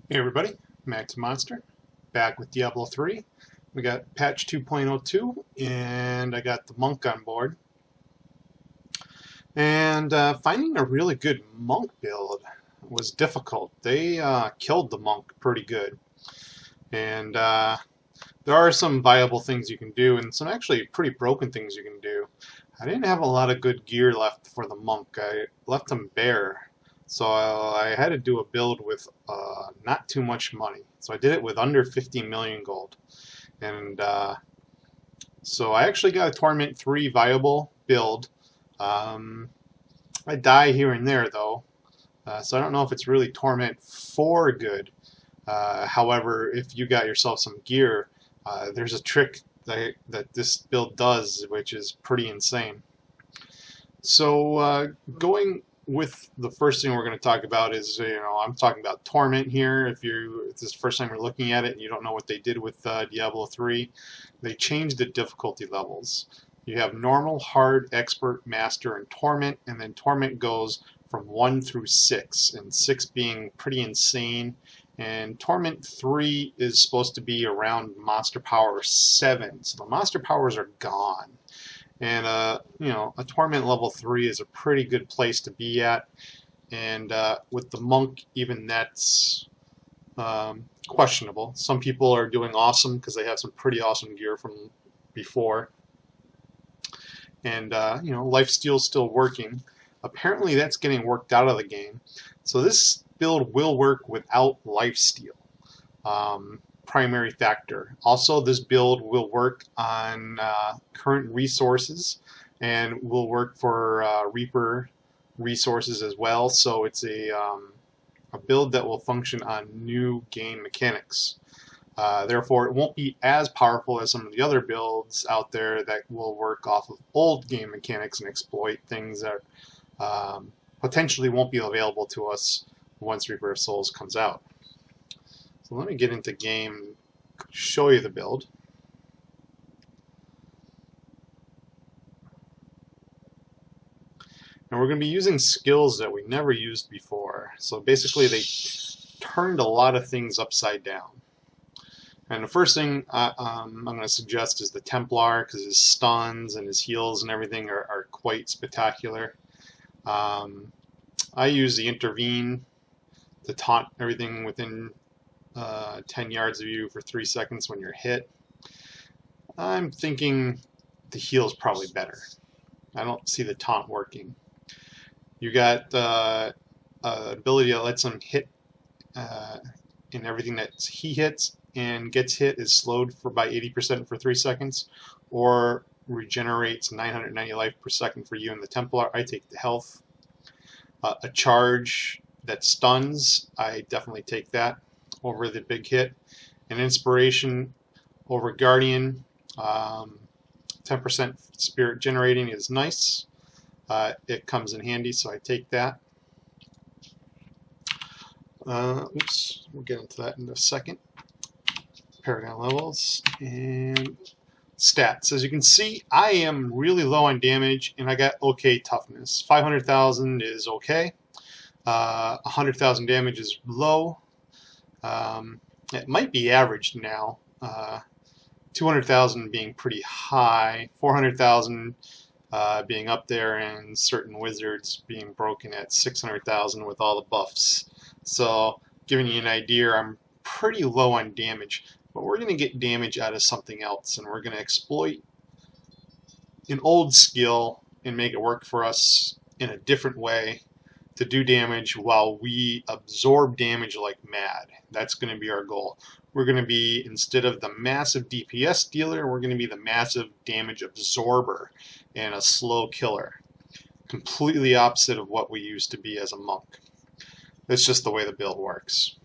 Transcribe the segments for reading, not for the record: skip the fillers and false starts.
Hey everybody, Max Monster, back with Diablo 3. We got patch 2.02 and I got the monk on board. And finding a really good monk build was difficult. They killed the monk pretty good. And there are some viable things you can do and some actually pretty broken things you can do. I didn't have a lot of good gear left for the monk. I left him bare. So I had to do a build with not too much money. So I did it with under 50 million gold. And so I actually got a Torment 3 viable build. I die here and there though. So I don't know if it's really Torment 4 good. However, if you got yourself some gear, there's a trick that this build does, which is pretty insane. So going with the first thing we're going to talk about is, I'm talking about Torment here. If this is the first time you're looking at it and you don't know what they did with Diablo 3, they changed the difficulty levels. You have normal, hard, expert, master, and Torment, and then Torment goes from 1 through 6, and 6 being pretty insane. And Torment 3 is supposed to be around monster power 7, so the monster powers are gone. And a Torment level 3 is a pretty good place to be at. And with the monk, even that's questionable. Some people are doing awesome because they have some pretty awesome gear from before. And lifesteal's still working. Apparently that's getting worked out of the game. So this build will work without lifesteal. Primary factor. Also, this build will work on current resources and will work for Reaper resources as well. So it's a build that will function on new game mechanics. Therefore, it won't be as powerful as some of the other builds out there that will work off of old game mechanics and exploit things that potentially won't be available to us once Reaper of Souls comes out. So let me get into game, show you the build. And we're going to be using skills that we never used before. So basically they turned a lot of things upside down. And the first thing I'm going to suggest is the Templar, because his stuns and his heals and everything are quite spectacular. I use the Intervene to taunt everything within 10 yards of you for 3 seconds when you're hit. I'm thinking the heal is probably better. I don't see the taunt working. You got ability that lets him hit in everything that he hits and gets hit is slowed by 80% for 3 seconds, or regenerates 990 life per second for you in the Templar. I take the health. A charge that stuns, I definitely take that over the big hit. An inspiration over Guardian, 10% spirit generating is nice. It comes in handy, so I take that. Oops, we'll get into that in a second. Paragon levels and stats. As you can see, I am really low on damage and I got okay toughness. 500,000 is okay. 100,000 damage is low. It might be averaged now. 200,000 being pretty high. 400,000 being up there, and certain wizards being broken at 600,000 with all the buffs. So, giving you an idea, I'm pretty low on damage. But we're going to get damage out of something else, and we're going to exploit an old skill and make it work for us in a different way to do damage while we absorb damage like mad. That's going to be our goal. We're going to be, instead of the massive DPS dealer, we're going to be the massive damage absorber and a slow killer. Completely opposite of what we used to be as a monk. That's just the way the build works.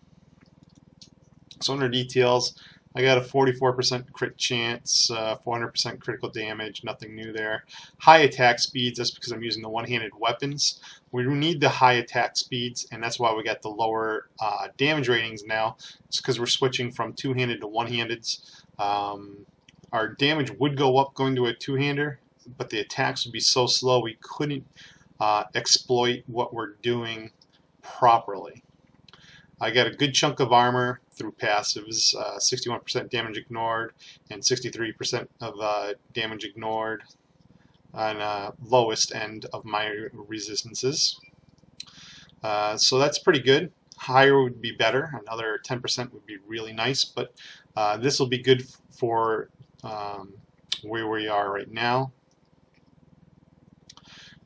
So under details, I got a 44% crit chance, 400% critical damage, nothing new there. High attack speeds, that's because I'm using the one-handed weapons. We need the high attack speeds, and that's why we got the lower damage ratings now. It's because we're switching from two-handed to one-handeds. Our damage would go up going to a two-hander, but the attacks would be so slow we couldn't exploit what we're doing properly. I got a good chunk of armor through passives, 61% damage ignored and 63% of damage ignored on lowest end of my resistances. So that's pretty good. Higher would be better. Another 10% would be really nice, but this will be good for where we are right now.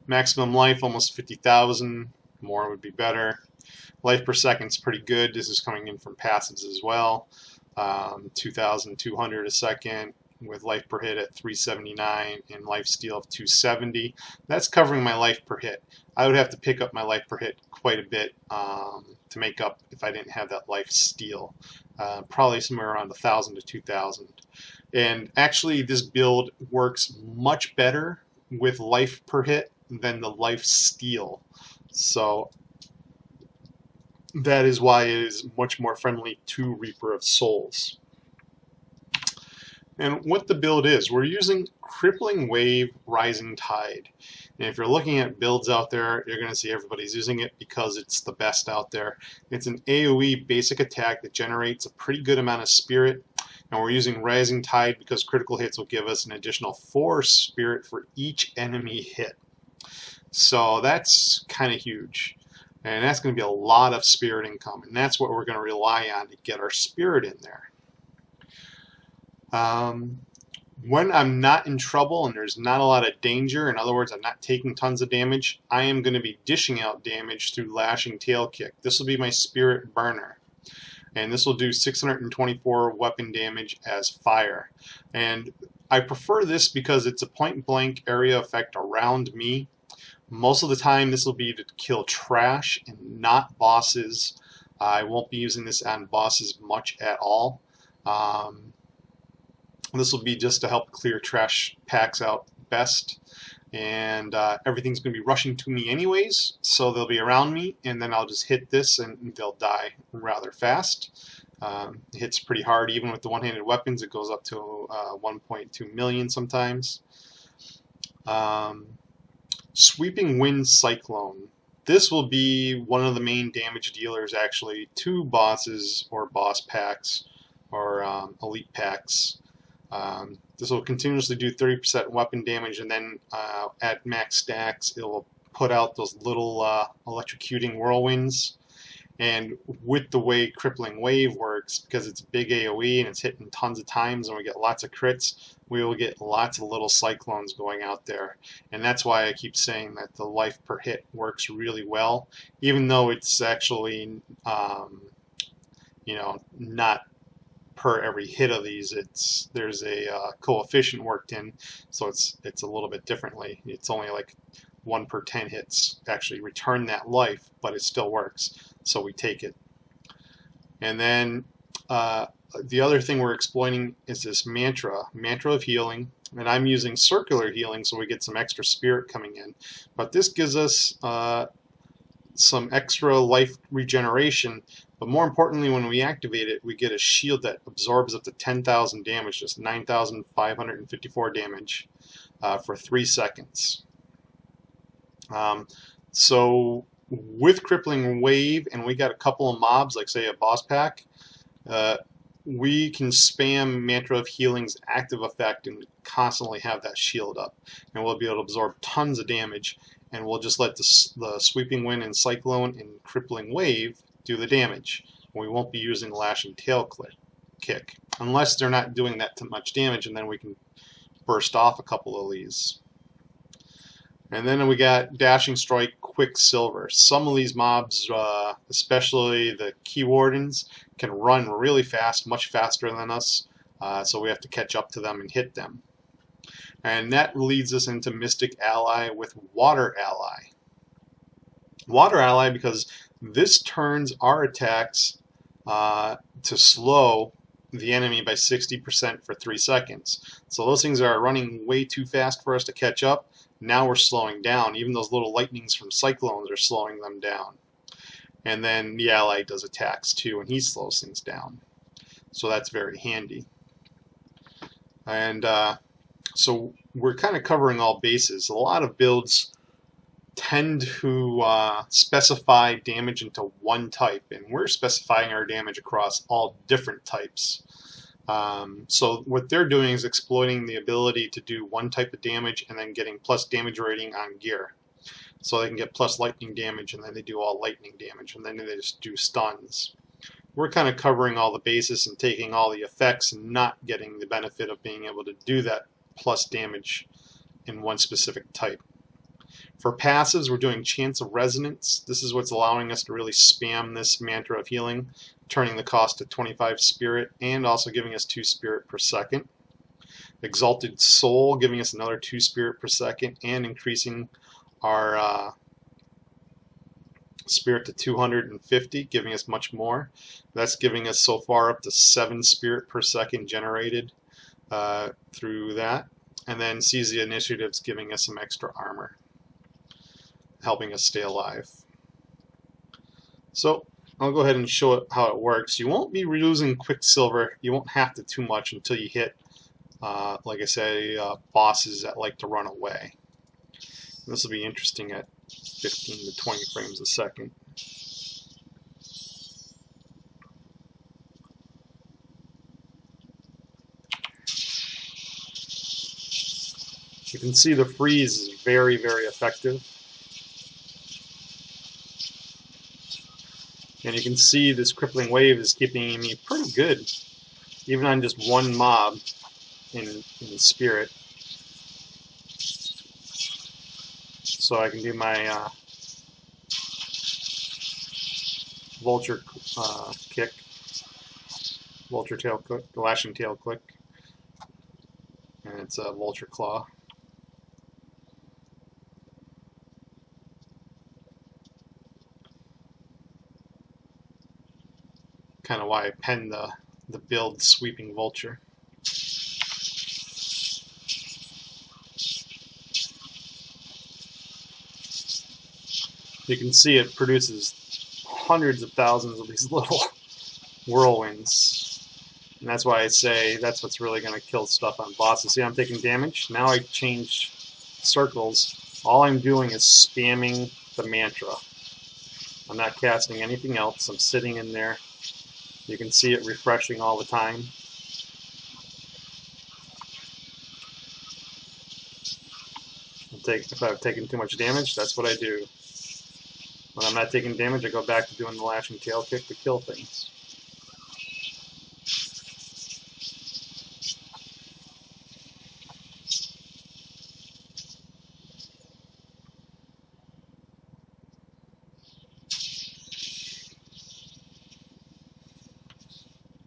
Maximum life, almost 50,000. More would be better. Life per second is pretty good. This is coming in from passives as well. 2,200 a second with life per hit at 379 and life steal of 270. That's covering my life per hit. I would have to pick up my life per hit quite a bit to make up if I didn't have that life steal. Probably somewhere around 1,000 to 2,000. And actually this build works much better with life per hit than the life steal. So that is why it is much more friendly to Reaper of Souls. And what the build is, we're using Crippling Wave, Rising Tide. And if you're looking at builds out there, you're going to see everybody's using it because it's the best out there. It's an AoE basic attack that generates a pretty good amount of spirit. And we're using Rising Tide because critical hits will give us an additional 4 spirit for each enemy hit. So that's kind of huge. And that's going to be a lot of spirit income. And that's what we're going to rely on to get our spirit in there. When I'm not in trouble and there's not a lot of danger, in other words, I'm not taking tons of damage, I am going to be dishing out damage through Lashing Tail Kick. This will be my Spirit Burner. And this will do 624 weapon damage as fire. And I prefer this because it's a point-blank area effect around me. Most of the time this will be to kill trash and not bosses. I won't be using this on bosses much at all. This will be just to help clear trash packs out best. And everything's going to be rushing to me anyways, so they'll be around me, and then I'll just hit this and they'll die rather fast. It hits pretty hard. Even with the one-handed weapons, it goes up to 1.2 million sometimes. Sweeping Wind Cyclone. This will be one of the main damage dealers actually to bosses or boss packs or elite packs. This will continuously do 30% weapon damage, and then at max stacks it will put out those little electrocuting whirlwinds. And with the way Crippling Wave works, because it's big AoE and it's hitting tons of times and we get lots of crits, we will get lots of little cyclones going out there. And that's why I keep saying that the life per hit works really well, even though it's actually not per every hit of these. There's a coefficient worked in, so it's a little bit differently. It's only like 1 per 10 hits actually return that life, but it still works, so we take it. And then the other thing we're exploiting is this mantra of healing, and I'm using circular healing so we get some extra spirit coming in, but this gives us some extra life regeneration. But more importantly, when we activate it, we get a shield that absorbs up to 10,000 damage, just 9,554 damage for 3 seconds. So with Crippling Wave, and we got a couple of mobs, like say a boss pack, we can spam Mantra of Healing's active effect and constantly have that shield up. And we'll be able to absorb tons of damage, and we'll just let the Sweeping Wind and Cyclone and Crippling Wave do the damage. We won't be using Lashing Tail Kick unless they're not doing that much damage, and then we can burst off a couple of these. And then we got Dashing Strike, Quicksilver. Some of these mobs, especially the Keywardens, can run really fast, much faster than us, so we have to catch up to them and hit them. And that leads us into Mystic Ally with Water Ally. Water Ally because this turns our attacks to slow the enemy by 60% for 3 seconds. So those things are running way too fast for us to catch up. Now we're slowing down. Even those little lightnings from cyclones are slowing them down. And then the ally does attacks too, and he slows things down. So that's very handy. And so we're kind of covering all bases. A lot of builds tend to specify damage into one type, and we're specifying our damage across all different types. So what they're doing is exploiting the ability to do one type of damage and then getting plus damage rating on gear. So they can get plus lightning damage, and then they do all lightning damage, and then they just do stuns. We're kind of covering all the bases and taking all the effects and not getting the benefit of being able to do that plus damage in one specific type. For passives, we're doing Chance of Resonance. This is what's allowing us to really spam this mantra of healing, turning the cost to 25 spirit and also giving us 2 spirit per second. Exalted Soul, giving us another 2 spirit per second and increasing our spirit to 250, giving us much more. That's giving us so far up to 7 spirit per second generated through that. And then Seize the Initiative's giving us some extra armor, helping us stay alive. So I'll go ahead and show it how it works. You won't be losing Quicksilver. You won't have to too much until you hit, like I say, bosses that like to run away. This will be interesting at 15 to 20 frames a second. You can see the freeze is very, very effective. And you can see this crippling wave is keeping me pretty good, even on just one mob in spirit. So I can do my Vulture kick, Vulture tail click, lashing tail click, and it's a Vulture claw. Kind of why I penned the build Sweeping Vulture. You can see it produces hundreds of thousands of these little whirlwinds. And that's why I say that's what's really going to kill stuff on bosses. See, I'm taking damage. Now I change circles. All I'm doing is spamming the mantra. I'm not casting anything else. I'm sitting in there. You can see it refreshing all the time. If I've taken too much damage, that's what I do. When I'm not taking damage, I go back to doing the lashing tail kick to kill things.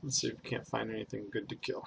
Let's see if we can't find anything good to kill.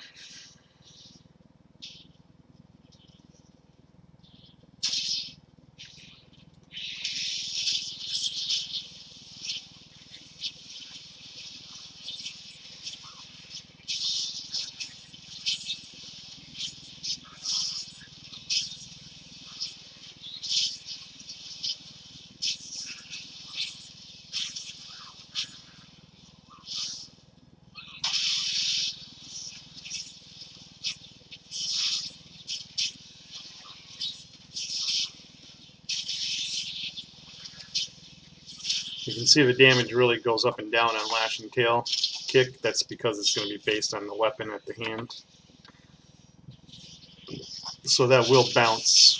You can see the damage really goes up and down on lashing tail kick. That's because it's going to be based on the weapon at the hand. So that will bounce.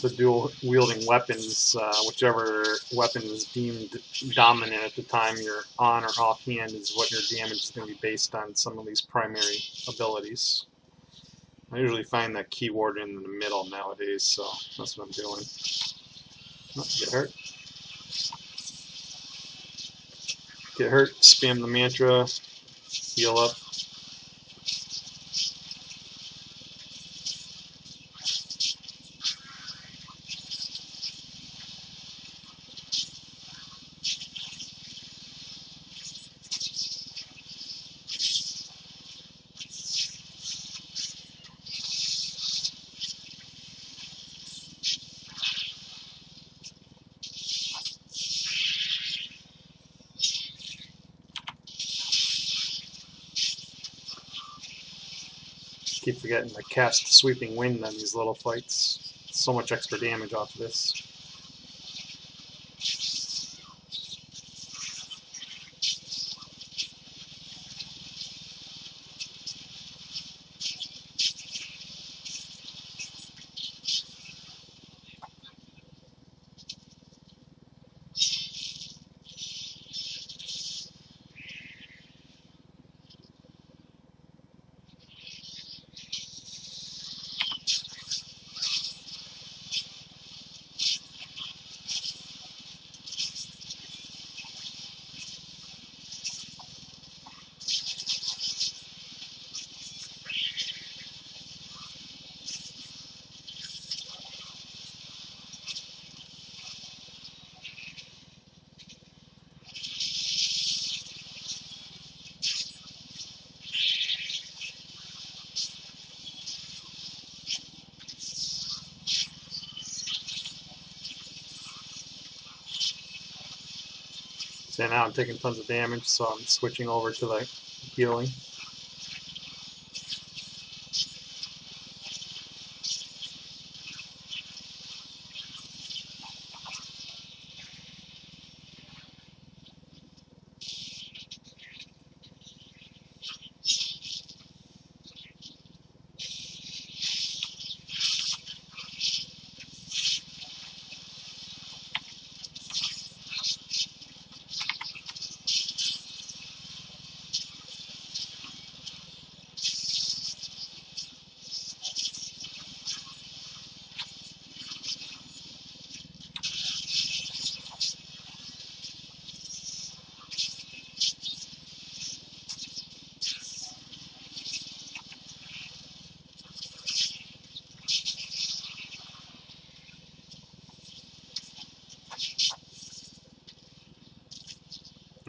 The dual wielding weapons, whichever weapon is deemed dominant at the time you're on or off hand, is what your damage is going to be based on some of these primary abilities. I usually find that Keywarden in the middle nowadays, so that's what I'm doing. Oh, get hurt. Get hurt, spam the mantra, heal up. Keep forgetting to cast Sweeping Wind on these little fights. So much extra damage off of this. So now I'm taking tons of damage, so I'm switching over to the healing.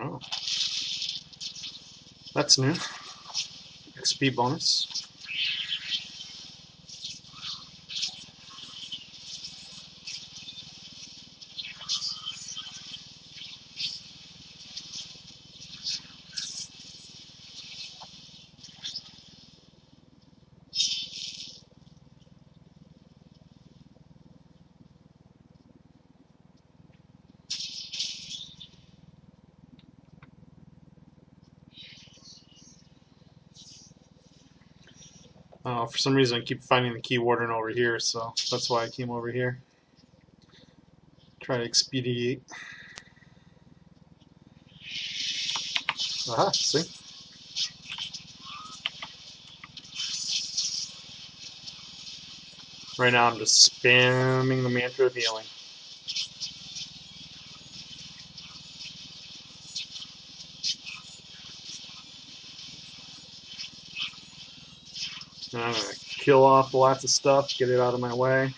Oh, that's new. XP bonus. For some reason I keep finding the Keywarden over here, so that's why I came over here. Try to expedite. Aha, see? Right now I'm just spamming the mantra of healing. And I'm going to kill off lots of stuff, get it out of my way.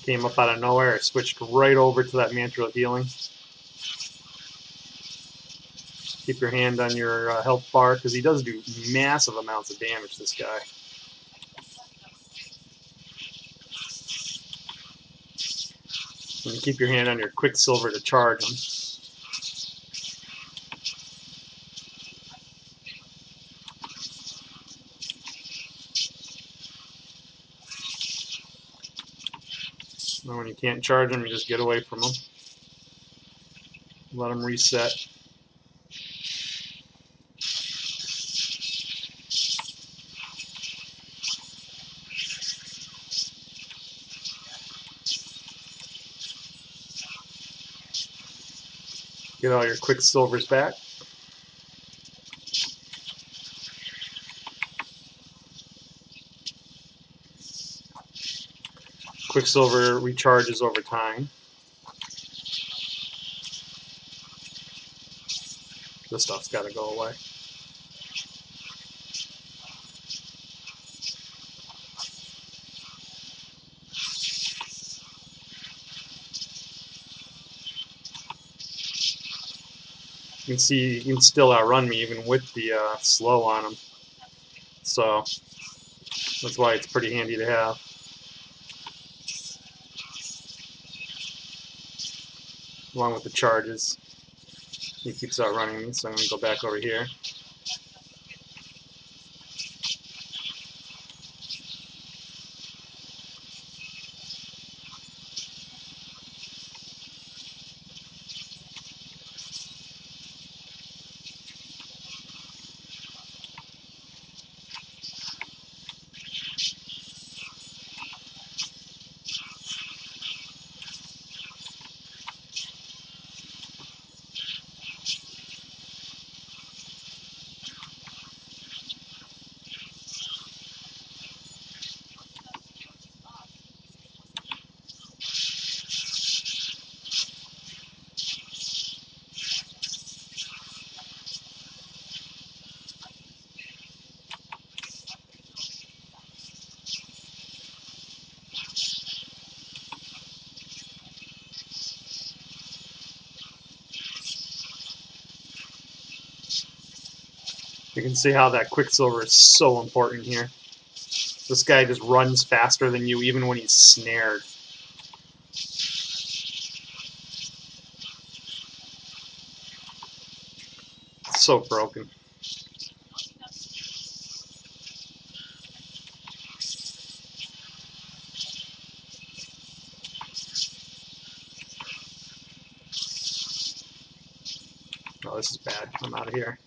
Came up out of nowhere, switched right over to that mantra of healing. Keep your hand on your health bar, because he does do massive amounts of damage, this guy. And keep your hand on your Quicksilver to charge him. And when you can't charge him, you just get away from him. Let him reset. Get all your quicksilvers back. Quicksilver recharges over time. This stuff's got to go away. You can see you can still outrun me even with the slow on them. So that's why it's pretty handy to have. Along with the charges. He keeps outrunning me, so I'm going to go back over here. You can see how that quicksilver is so important here. This guy just runs faster than you even when he's snared. It's so broken. Oh, this is bad. I'm out of here.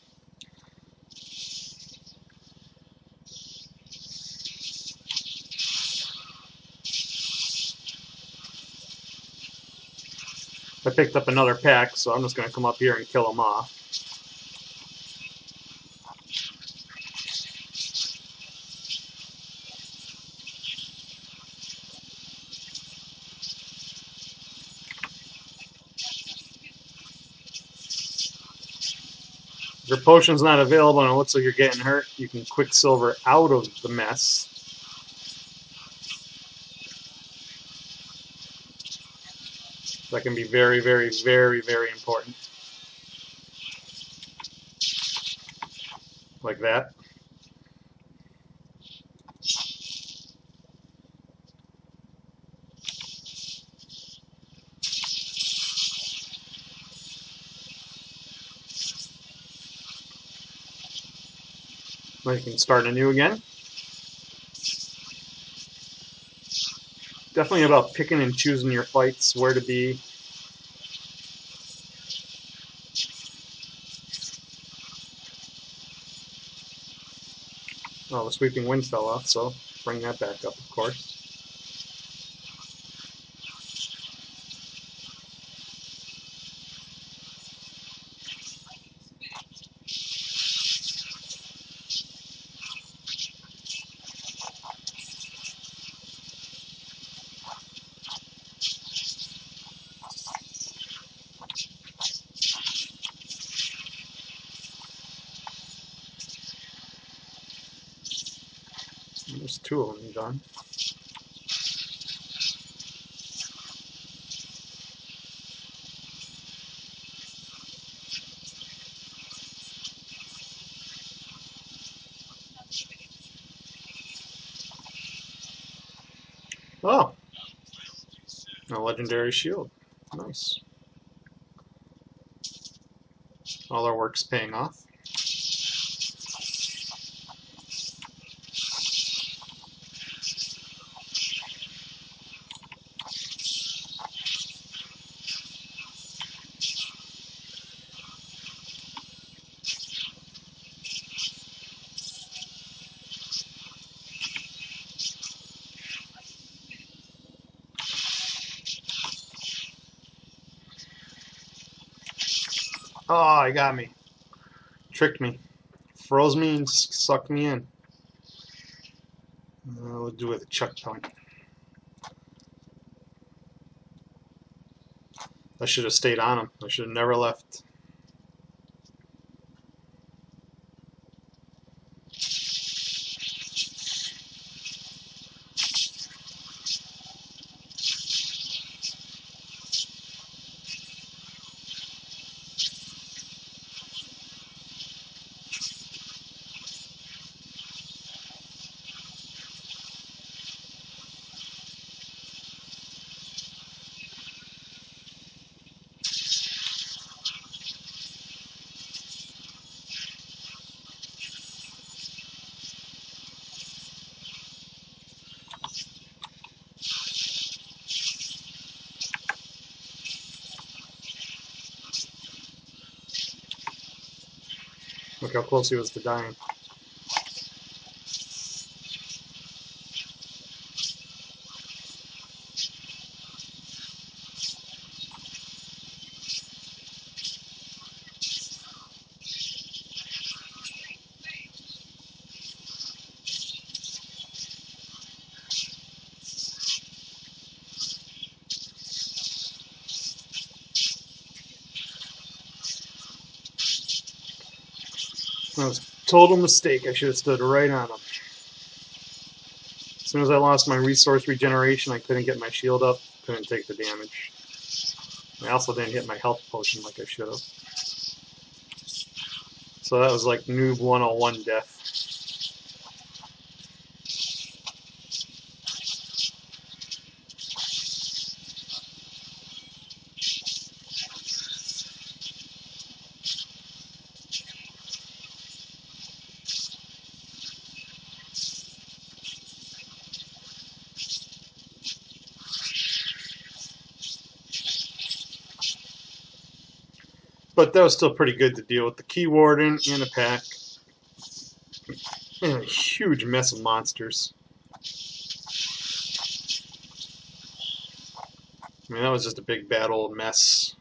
I picked up another pack, so I'm just going to come up here and kill them off. If your potion's not available and it looks like you're getting hurt, you can quicksilver out of the mess. That can be very, very, very, very important. Like that. Now you can start anew again. Definitely about picking and choosing your fights, where to be. Oh, the sweeping wind fell off, so bring that back up, of course. There's two of them done. Oh, a legendary shield. Nice. All our work's paying off. Oh, he got me. Tricked me. Froze me and sucked me in. We'll do it with a chuck point. I should have stayed on him. I should have never left. Look how close he was to dying. That was a total mistake. I should have stood right on him. As soon as I lost my resource regeneration, I couldn't get my shield up, couldn't take the damage. I also didn't hit my health potion like I should have. So that was like noob 101 death. But that was still pretty good to deal with the Keywarden and a pack. And a huge mess of monsters. I mean, that was just a big battle mess.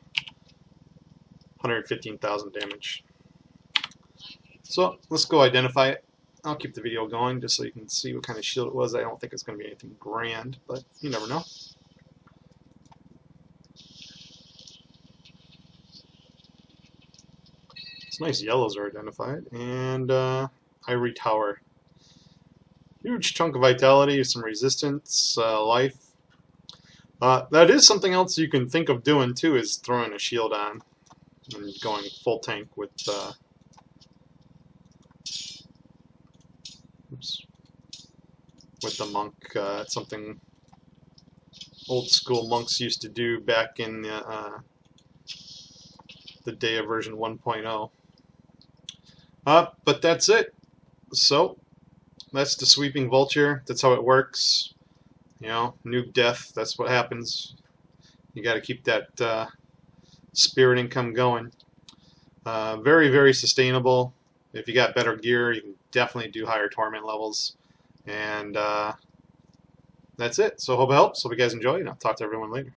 115,000 damage. So, let's go identify it. I'll keep the video going just so you can see what kind of shield it was. I don't think it's going to be anything grand, but you never know. Some nice yellows are identified, and Ivory Tower. Huge chunk of vitality, some resistance, life. That is something else you can think of doing too, is throwing a shield on and going full tank with with the monk. It's something old school monks used to do back in the day of version 1.0. But that's it. So that's the sweeping vulture. That's how it works. You know, noob death. That's what happens. You got to keep that spirit income going. Very, very sustainable. If you got better gear, you can definitely do higher torment levels. And that's it. So hope it helps. Hope you guys enjoy, and I'll talk to everyone later.